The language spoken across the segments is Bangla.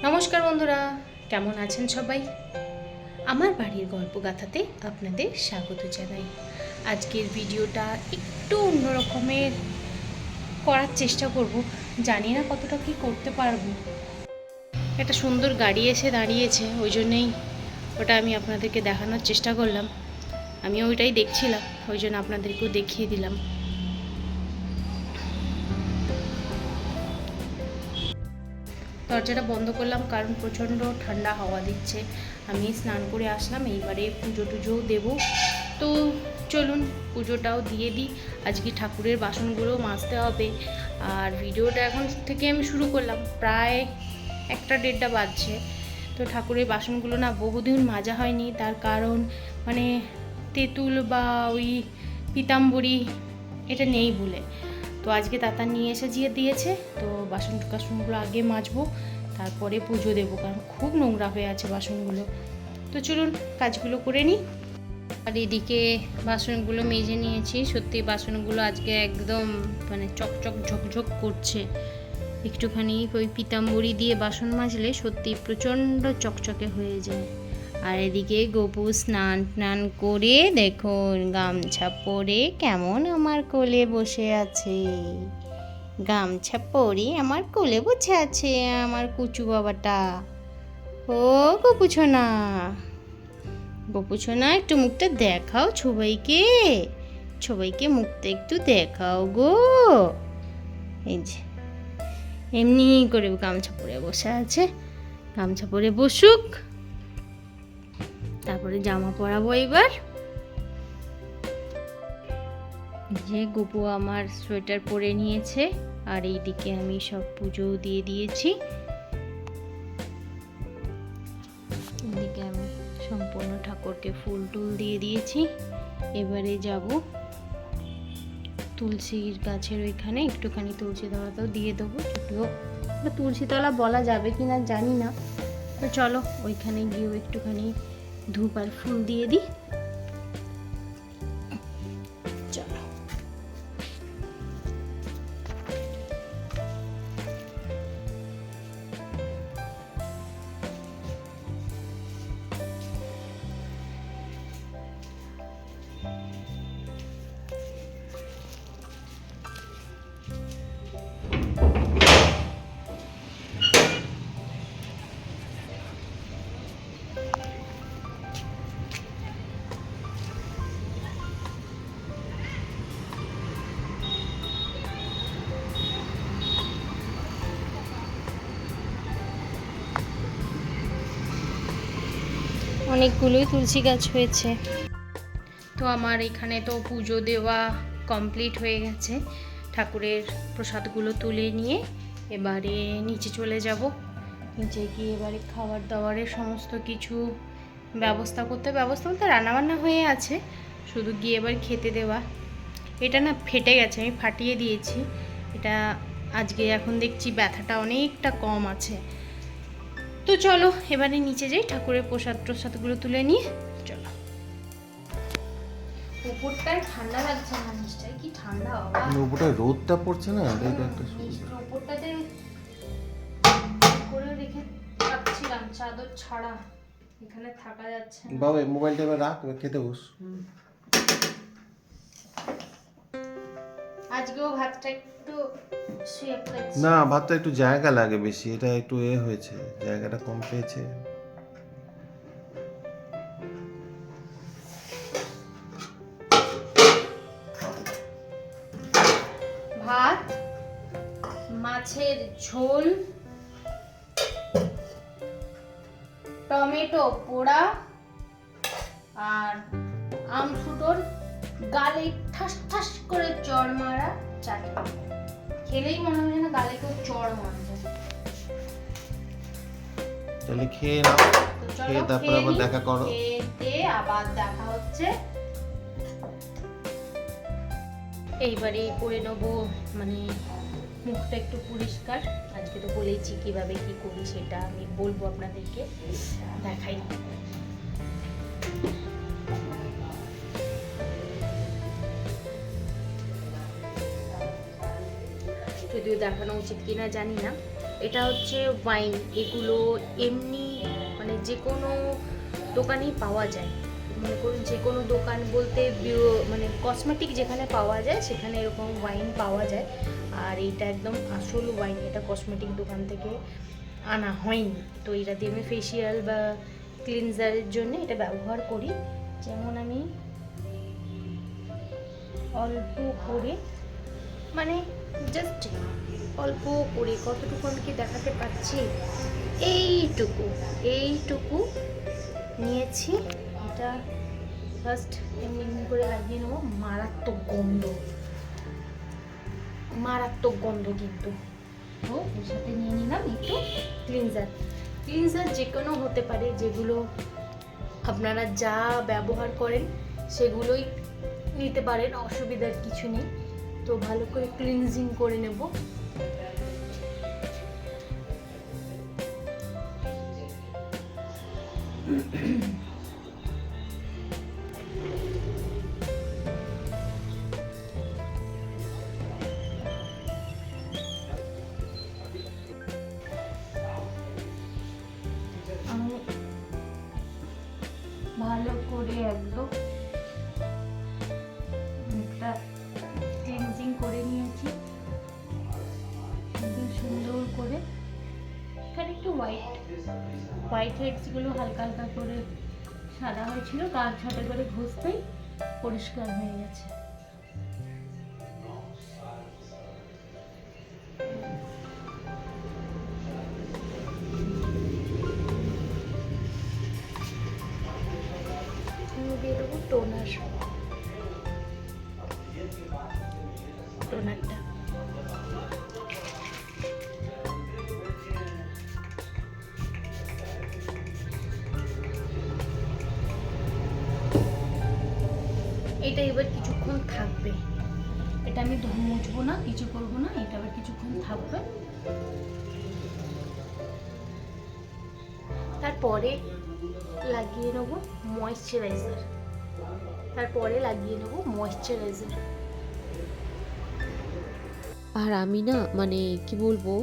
নমস্কার বন্ধুরা, কেমন আছেন সবাই? আমার বাড়ির গল্পগাথাতে আপনাদের স্বাগত জানাই। আজকের ভিডিওটা একটু অন্য রকমের করার চেষ্টা করব, জানি না কতটা কি করতে পারবো। একটা সুন্দর গাড়ি এসে দাঁড়িয়েছে, ওই জন্যেই ওটা আমি আপনাদেরকে দেখানোর চেষ্টা করলাম। আমি ওইটাই দেখছিলাম, ওই জন্য আপনাদেরকেও দেখিয়ে দিলাম। দরজাটা বন্ধ করলাম কারণ প্রচণ্ড ঠান্ডা হাওয়া দিচ্ছে। আমি স্নান করে আসলাম, এইবারে পুজো টুজোও দেবো। তো চলুন পুজোটাও দিয়ে দিই। আজকে ঠাকুরের বাসনগুলো মাজতে হবে। আর ভিডিওটা এখন থেকে আমি শুরু করলাম, প্রায় 1-1:30 বাজছে। তো ঠাকুরের বাসনগুলো না বহুদিন মাজা হয়নি, তার কারণ মানে তেঁতুল বা ওই পিতাম্বরী এটা নেই বলে। তো আজকে তাতা নিয়ে এসে দিয়েছে, তো বাসনগুলো আগে মাজবো, তারপরে পুজো দেবো, কারণ খুব নোংরা হয়ে আছে বাসনগুলো। তো চলুন কাজগুলো করে নিই। আর এদিকে বাসনগুলো মেজে নিয়েছি। সত্যি বাসনগুলো আজকে একদম মানে চকচক ঝকঝক করছে। একটুখানি ওই পিতাম্বরী দিয়ে বাসন মাজলে সত্যি প্রচণ্ড চকচকে হয়ে যায়। আর এদিকে গপু স্নান করে দেখুন গামছা পরে কেমন আমার কোলে বসে আছে। গামছা পরে আমার কোলে বসে আছে আমার কুচু বাবাটা। ও গপুছোনা, গপুছোনা একটু মুখটা দেখাও সবাইকে, সবাইকে মুখটা একটু দেখাও গো। এই যে এমনি করে গামছা পরে বসে আছে। গামছা পরে বসুক, তারপরে জামা পরাবো। এবার যে গপু আমার সোয়েটার পরে নিয়েছে, আর এইদিকে আমি সব পুজো দিয়ে দিয়েছি। এদিকে আমি সম্পূর্ণ ঠাকুরকে ফুল টুল দিয়ে দিয়েছি। এবারে যাব তুলসীর গাছের ওইখানে, একটুখানি তুলসী তলাটাও দিয়ে দেবো। যদিও তুলসী তলা বলা যাবে কিনা জানি না, তো চলো ওইখানে গিয়েও একটুখানি ধূপ আর ফুল দিয়ে দিই। চলো অনেকগুলোই তুলসী গাছ হয়েছে। তো আমার এখানে তো পুজো দেওয়া কমপ্লিট হয়ে গেছে। ঠাকুরের প্রসাদগুলো তুলে নিয়ে এবারে নিচে চলে যাব। নিচে গিয়ে এবারে খাবার দাবারের সমস্ত কিছু ব্যবস্থা বলতে রান্নাবান্না হয়ে আছে, শুধু গিয়ে এবার খেতে দেওয়া। এটা না ফেটে গেছে, আমি ফাটিয়ে দিয়েছি এটা। আজকে এখন দেখছি ব্যথাটা অনেকটা কম আছে। তো চলো এবারে নিচে যাই, ঠাকুরের প্রসাদগুলো তুলে নিয়ে চলো। উপরটায় ঠান্ডা লাগছে না, নিচটায় কি ঠান্ডা বাবা। উপরটায় রোদটা পড়ছে না, এটা একটা সুবিধা। উপরটাতে করে রেখে পাচ্ছিলাম চাদর ছাড়া, এখানে থাকা যাচ্ছে না। বাবা মোবাইলটা এবার রাখ, খেতে বস। আজকেও ভাতটা একটু শেপ লাগছে না, ভাতটা একটু জায়গা লাগে বেশি, এটা একটু হয়েছে, জায়গাটা কম পেয়েছে। ভাত, মাছের ঝোল, টমেটো পোড়া আর আমসুটোর গালে ঠাস ঠাস করে চড় মারা চাটনি। খেলেই মনে হয় না গালে কেউ চড় মারবে। তাহলে খেয়ে নাও, খেয়ে তারপর আবার দেখা করো। খেতে আবার দেখা হচ্ছে। এইবারে করে নেবো মানে মুখটা একটু পরিষ্কার। আজকে তো বলেইছি কিভাবে কি করি, সেটা আমি বলবো আপনাদেরকে, দেখাই। যদিও দেখানো উচিত কিনা জানি না, এটা হচ্ছে ওয়াইন। এগুলো এমনি মানে যে কোনো দোকানেই পাওয়া যায়, মনে করুন যে কোনো দোকান বলতে মানে কসমেটিক যেখানে পাওয়া যায় সেখানে এরকম ওয়াইন পাওয়া যায়। আর এইটা একদম আসল ওয়াইন, এটা কসমেটিক দোকান থেকে আনা হয়নি। তো এটা দিয়ে আমি ফেসিয়াল বা ক্লিনজারের জন্য এটা ব্যবহার করি। যেমন আমি অল্প করে, মানে জাস্ট অল্প করে, কতটুকু আমি কি দেখাতে পারছি, এইটুকু নিয়েছি। এটা ফার্স্ট এমনি করে লাগিয়ে নেবো। মারাত্মক গন্ধ কিন্তু। তো এর সাথে নিয়ে নিলাম একটু ক্লিনজার যে কোনো হতে পারে, যেগুলো আপনারা যা ব্যবহার করেন সেগুলোই নিতে পারেন, অসুবিধার কিছু নেই। তো ভালো করে ক্লিনজিং করে নেব। আমি ভালো করে একদম মুখটা ক্লিনজিং করে নিয়েছি একদম সুন্দর করে। এখানে একটু হোয়াইট হেডসগুলো হালকা হালকা করে সাদা হয়েছিল, গাছ ছাটে করে ঘষতেই পরিষ্কার হয়ে গেছে। দিয়ে দেবো টোনারটা। এটা এবার কিছুক্ষণ থাকবে, এটা আমি মুছবো না, কিছু করবো না, এটা আবার কিছুক্ষণ থাকবে। তারপরে লাগিয়ে নেবো ময়েশ্চারাইজার। আর আমি না মানে কি বলবো,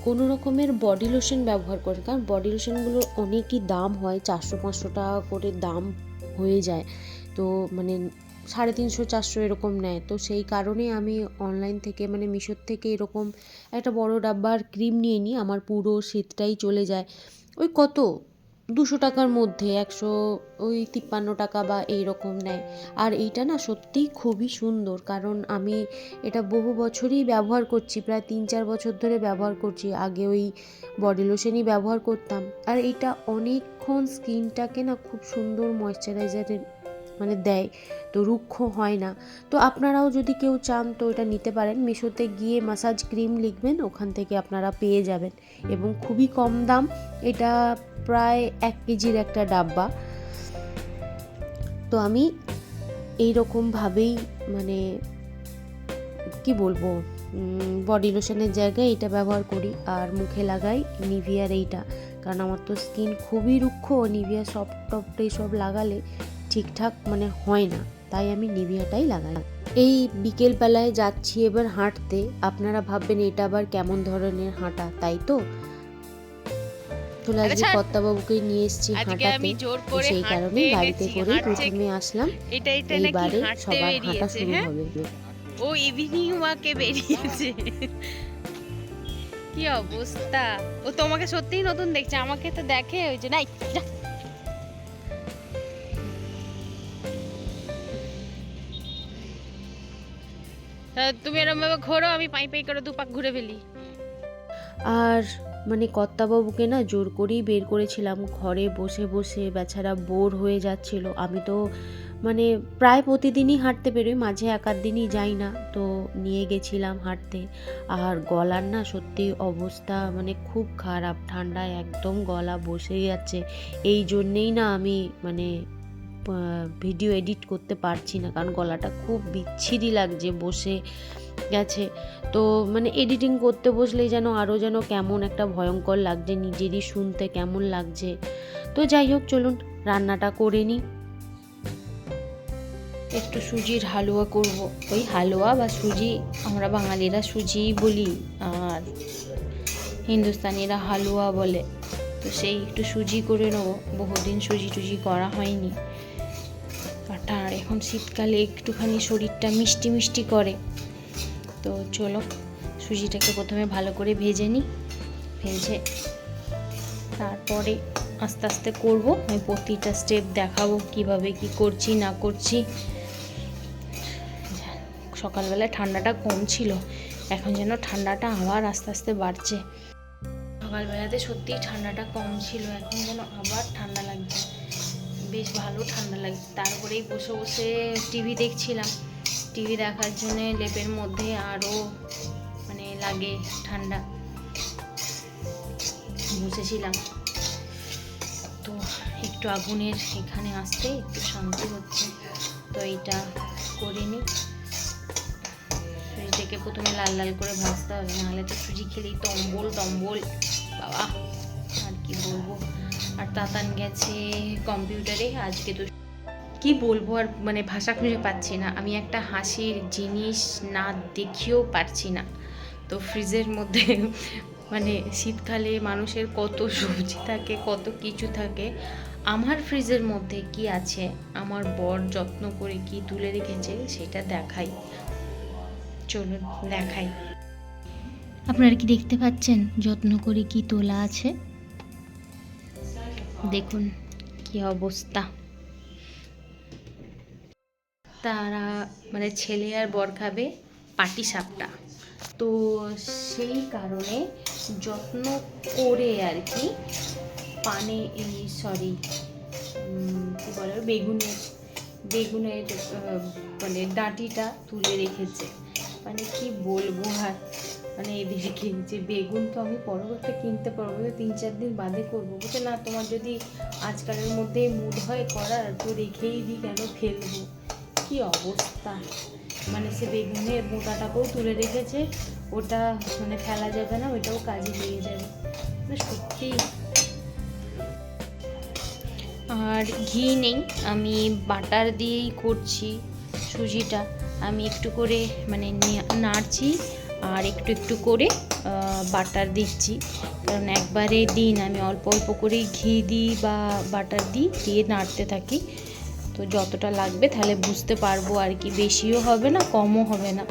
কোনো রকমের বডি লোশন ব্যবহার করি, কারণ বডি লোশনগুলোর অনেকই দাম হয়, 400-500 টাকা করে দাম হয়ে যায়। তো মানে 350-400 এরকম নেয়। তো সেই কারণে আমি অনলাইন থেকে মানে মিশোর থেকে এরকম একটা বড় ডাব্বার ক্রিম নিয়ে নিই। আমার পুরো শীতটাই চলে যায়। ওই কত 200 টাকার মধ্যে, 153 টাকা বা এইরকম নেয়। আর এইটা না সত্যিই খুবই সুন্দর, কারণ আমি এটা বহু বছরই ব্যবহার করছি, প্রায় 3-4 বছর ধরে ব্যবহার করছি। আগে ওই বডি লোশনই ব্যবহার করতাম। আর এইটা অনেকক্ষণ স্কিনটাকে না খুব সুন্দর ময়েশ্চারাইজারের মানে দেয়, তো রুক্ষ হয় না। তো আপনারাও যদি কেউ চান তো এটা নিতে পারেন। মিশোতে গিয়ে মাসাজ ক্রিম লিখবেন, ওখান থেকে আপনারা পেয়ে যাবেন, এবং খুবই কম দাম। এটা প্রায় 1 কেজির একটা ডাব্বা। তো আমি এইরকমভাবেই মানে কি বলবো, বডি লোশনের জায়গায় এটা ব্যবহার করি। আর মুখে লাগাই নিভিয়ার এইটা, কারণ আমার তো স্কিন খুবই রুক্ষ, নিভিয়া সফট টফট এইসব লাগালে ঠিকঠাক মানে হয় না, তাই আমি নিভিয়াটাই লাগাই। এই বিকেলবেলায় যাচ্ছি এবার হাঁটতে। আপনারা ভাববেন এটা আবার কেমন ধরনের হাঁটা, তাই তো চলে আজকে কর্তাবাবুকে নিয়ে এসেছি হাঁটাতে, সেই কারণে গাড়িতে করে প্রথমে আসলাম। এইবারে সবার হাঁটা শুরু হবে। ও ইভিনিং ওয়াকে বেরিয়েছে। কি অবস্থা, ও তোমাকে সত্যিই নতুন দেখছে, আমাকে তো দেখে ওই যে নাই। তুমি এরকম ভাবে ঘোরো, আমি পাই পাই করে 2 পাক ঘুরে ফেলি। আর মানে কর্তাবাবুকে না জোর করেই বের করেছিলাম, ঘরে বসে বসে বেচারা বোর হয়ে যাচ্ছিল। আমি তো মানে প্রায় প্রতিদিনই হাঁটতে বেরোই, মাঝে 1-8 দিনই যাই না, তো নিয়ে গেছিলাম হাঁটতে। আর গলার না সত্যি অবস্থা মানে খুব খারাপ, ঠান্ডায় একদম গলা বসে যাচ্ছে। এই জন্যেই না আমি মানে ভিডিও এডিট করতে পারছি না, কারণ গলাটা খুব বিচ্ছিরি লাগছে, বসে গেছে। তো মানে এডিটিং করতে বসলেই যেন আরও যেন কেমন একটা ভয়ঙ্কর লাগছে, নিজেরই শুনতে কেমন লাগছে। তো যাই হোক, চলুন রান্নাটা করে নিই। একটু সুজির হালুয়া করব। ওই হালুয়া বা সুজি, আমরা বাঙালিরা সুজিই বলি। আর হিন্দুস্তানিরা হালুয়া বলে। তো সেই একটু সুজি করে নেবো, বহুদিন সুজি টুজি করা হয়নি। আর এখন শীতকালে একটুখানি শরীরটা মিষ্টি মিষ্টি করে। তো চলো সুজিটাকে প্রথমে ভালো করে ভেজে নিই, ভেজে তারপরে আস্তে আস্তে করবো। আমি প্রতিটা স্টেপ দেখাবো কিভাবে কি করছি না করছি। সকালবেলায় ঠান্ডাটা কম ছিল, এখন যেন ঠান্ডাটা আবার আস্তে আস্তে বাড়ছে। সকালবেলাতে সত্যিই ঠান্ডাটা কম ছিল, এখন যেন আবার ঠান্ডা লাগছে, বেশ ভালো ঠান্ডা লাগছে। তারপরেই বসে বসে টিভি দেখছিলাম, টিভি দেখার জন্যে লেপের মধ্যে আরও মানে লাগে ঠান্ডা, বসেছিলাম। তো একটু আগুনের এখানে আসতে একটু শান্তি হচ্ছে, তো এইটা করে নিই। সুজিটাকে প্রথমে লাল লাল করে ভাজতে হবে, নাহলে তো সুজি খেলেই টম্বল টম্বল বাবা, আর কি বলবো। আর তাতান গেছে কম্পিউটারে আজকে। তো কি বলবো আর, মানে ভাষা খুঁজে পাচ্ছি না। আমি একটা হাসির জিনিস না দেখিয়েও পারছি না। তো ফ্রিজের মধ্যে মানে শীতকালে মানুষের কত সবজি থাকে, কত কিছু থাকে। আমার ফ্রিজের মধ্যে কি আছে, আমার বর যত্ন করে কি তুলে রেখেছে সেটা দেখাই। চলুন দেখাই। আপনারা কি দেখতে পাচ্ছেন যত্ন করে কি তোলা আছে? দেখুন কি অবস্থা। তারা মানে ছেলে আর বর খাবে পাটিসাপটা, তো সেই কারণে যত্ন করে আর কি পানে এই সরি কী বলে বেগুনের মানে ডাঁটিটা তুলে রেখেছে। মানে কি বলবো আর, মানে এদেরকে যে বেগুন তো আমি পরবর্তী কিনতে পারবো, 3-4 দিন বাদে করবো। বলছে না, তোমার যদি আজকালের মধ্যে মুড হয় করার তো রেখেই দিই, কেন ফেলবো। কি অবস্থা, মানে সে বেগুনের মোটাটাকেও তুলে রেখেছে, ওটা মানে ফেলা যাবে না, ওইটাও কাজে লেগে যাবে। মানে সত্যি। আর ঘি নেই, আমি বাটার দিয়েই করছি সুজিটা। আমি একটু করে মানে নাড়ছি আর একটু একটু করে বাটার দিচ্ছি, কারণ একবারে দিন আমি অল্প অল্প করেই ঘি দিই বা বাটার দিই, দিয়ে নাড়তে থাকি। তো যতটা লাগবে তাহলে বুঝতে পারবো আর কি, বেশিও হবে না কমও হবে না।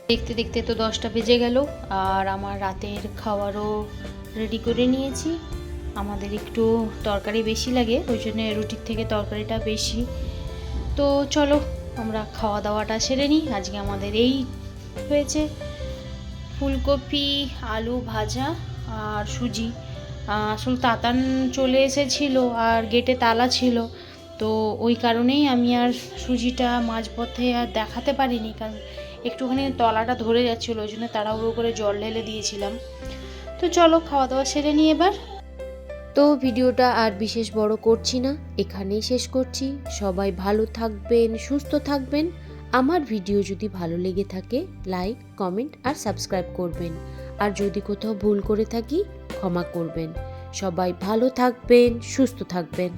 দেখতে দেখতে তো 10টা বেজে গেল, আর আমার রাতের খাবারও রেডি করে নিয়েছি। আমাদের একটু তরকারি বেশি লাগে, ওই জন্য রুটির থেকে তরকারিটা বেশি। তো চলো আমরা খাওয়া দাওয়াটা সেরে নিই। আজকে আমাদের এই হয়েছে ফুলকপি আলু ভাজা আর সুজি। আসলে তাতান চলে এসেছিলো আর গেটে তালা ছিল, তো ওই কারণেই আমি আর সুজিটা মাঝপথে আর দেখাতে পারিনি, কারণ একটুখানি তলাটা ধরে যাচ্ছিলো, ওই জন্য তাড়াহুড়ো করে জল ঢেলে দিয়েছিলাম। তো চলো খাওয়া দাওয়া সেরে নিই এবার। তো ভিডিওটা আর বিশেষ বড় করছি না, এখানেই শেষ করছি। সবাই ভালো থাকবেন, সুস্থ থাকবেন। আমার ভিডিও যদি ভালো লেগে থাকে লাইক কমেন্ট আর সাবস্ক্রাইব করবেন, আর যদি কোথাও ভুল করে থাকি ক্ষমা করবেন। সবাই ভালো থাকবেন, সুস্থ থাকবেন।